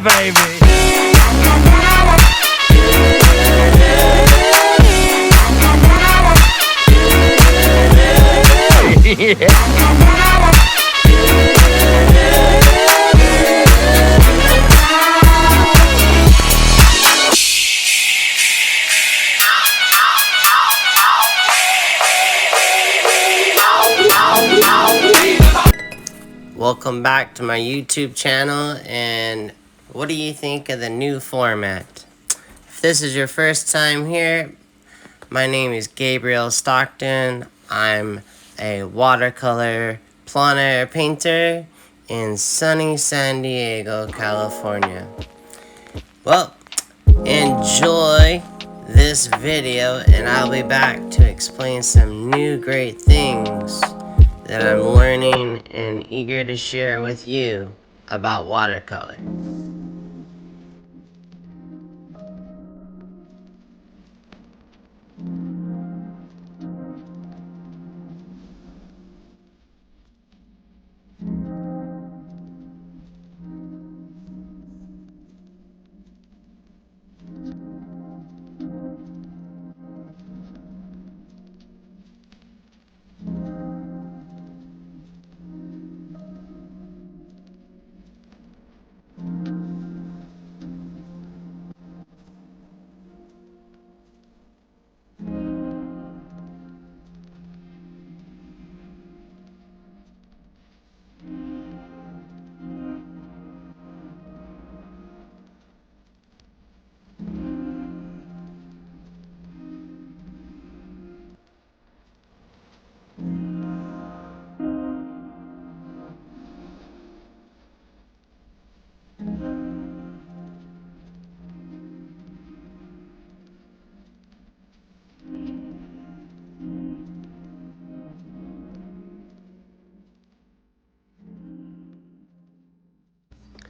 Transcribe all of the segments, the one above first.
baby. Welcome back to my YouTube channel, and what do you think of the new format? If this is your first time here, my name is Gabriel Stockton. I'm a watercolor plein air painter in sunny San Diego, California. Well, enjoy this video, and I'll be back to explain some new great things that I'm learning and eager to share with you about watercolor.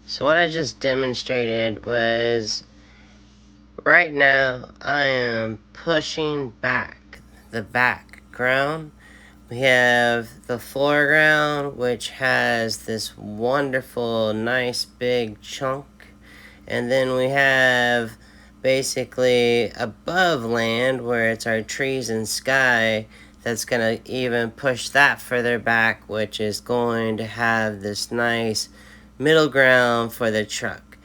So what I just demonstrated was, right now I am pushing back the background. We have the foreground, which has this wonderful, nice big chunk. And then we have basically above land, where it's our trees and sky, that's going to even push that further back, which is going to have this nice middle ground for the truck.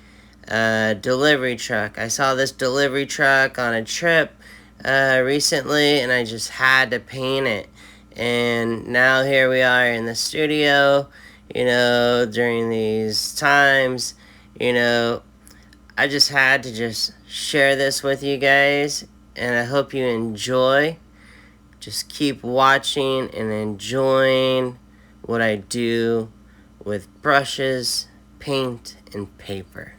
Delivery truck. I saw this delivery truck on a trip recently, and I just had to paint it. And now here we are in the studio, you know, during these times, you know, I just had to just share this with you guys, and I hope you enjoy. Just keep watching and enjoying what I do with brushes, paint, and paper.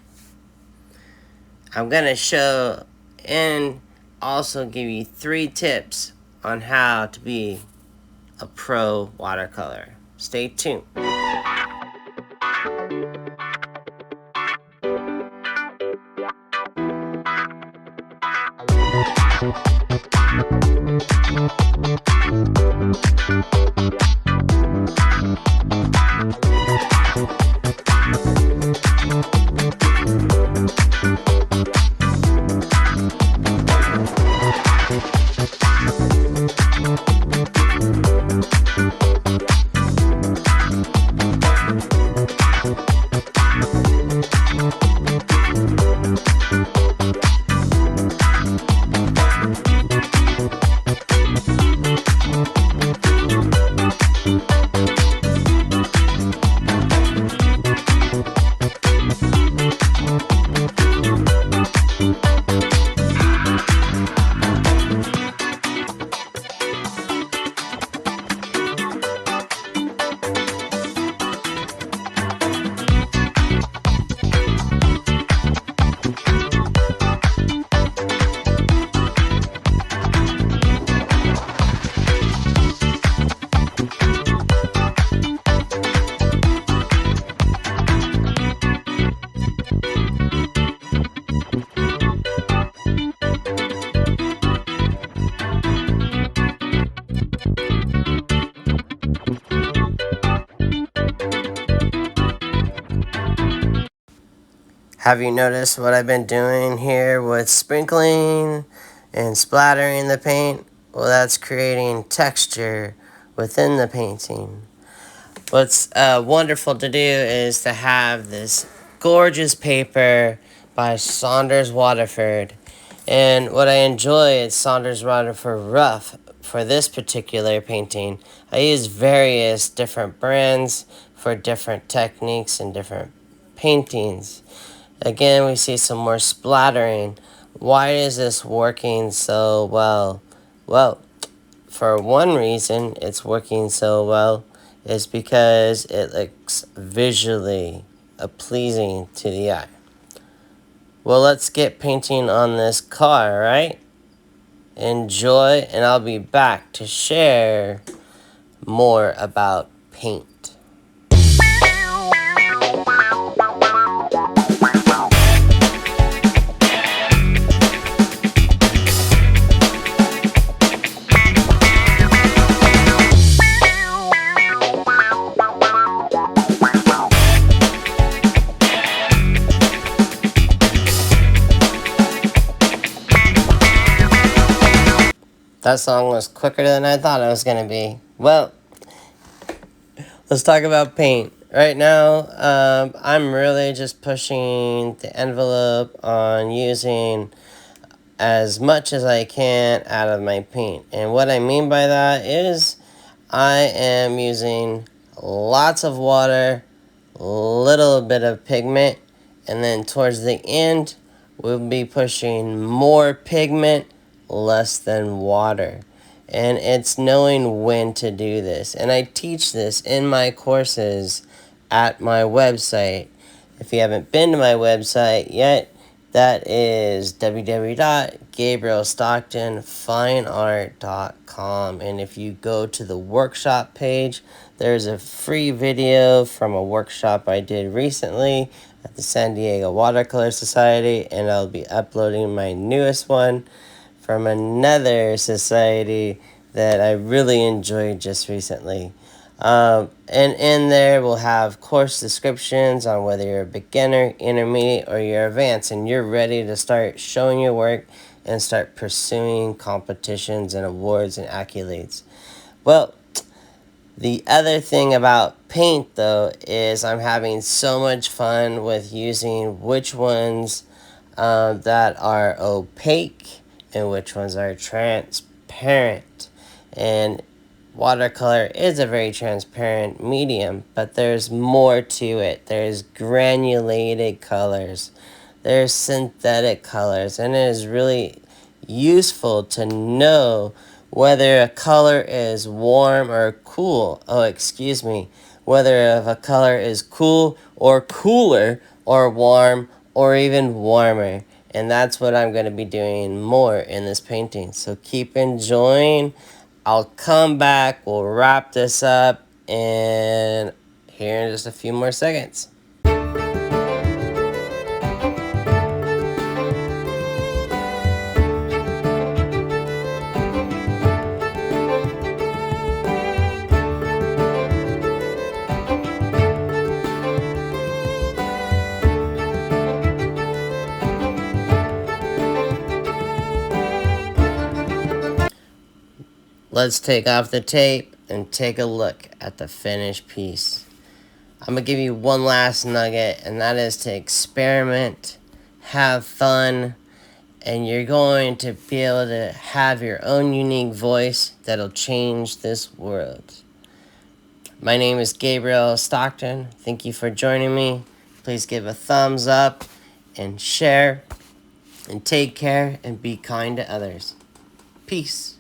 I'm gonna show and also give you 3 tips on how to be a pro watercolor. Stay tuned. Have you noticed what I've been doing here with sprinkling and splattering the paint? Well, that's creating texture within the painting. What's wonderful to do is to have this gorgeous paper by Saunders Waterford. And what I enjoy is Saunders Waterford Rough for this particular painting. I use various different brands for different techniques and different paintings. Again, we see some more splattering. Why is this working so well? Well, for one reason it's working so well is because it looks visually pleasing to the eye. Well, let's get painting on this car, right? Enjoy, and I'll be back to share more about paint. That song was quicker than I thought it was going to be. Well, let's talk about paint. Right now, I'm really just pushing the envelope on using as much as I can out of my paint. And what I mean by that is I am using lots of water, little bit of pigment, and then towards the end, we'll be pushing more pigment, less than water. And it's knowing when to do this. And I teach this in my courses at my website. If you haven't been to my website yet, that is www.gabrielstocktonfineart.com. And if you go to the workshop page, there's a free video from a workshop I did recently at the San Diego Watercolor Society, and I'll be uploading my newest one from another society that I really enjoyed just recently. And in there, we'll have course descriptions on whether you're a beginner, intermediate, or you're advanced, and you're ready to start showing your work and start pursuing competitions and awards and accolades. Well, the other thing about paint, though, is I'm having so much fun with using which ones that are opaque and which ones are transparent. And watercolor is a very transparent medium, but there's more to it. There's granulated colors, there's synthetic colors, and it is really useful to know whether a color is warm or cool. Whether if a color is cool or cooler or warm or even warmer. And that's what I'm going to be doing more in this painting. So keep enjoying. I'll come back, we'll wrap this up, and here in just a few more seconds. Let's take off the tape and take a look at the finished piece. I'm going to give you one last nugget, and that is to experiment, have fun, and you're going to be able to have your own unique voice that'll change this world. My name is Gabriel Stockton. Thank you for joining me. Please give a thumbs up and share, and take care and be kind to others. Peace.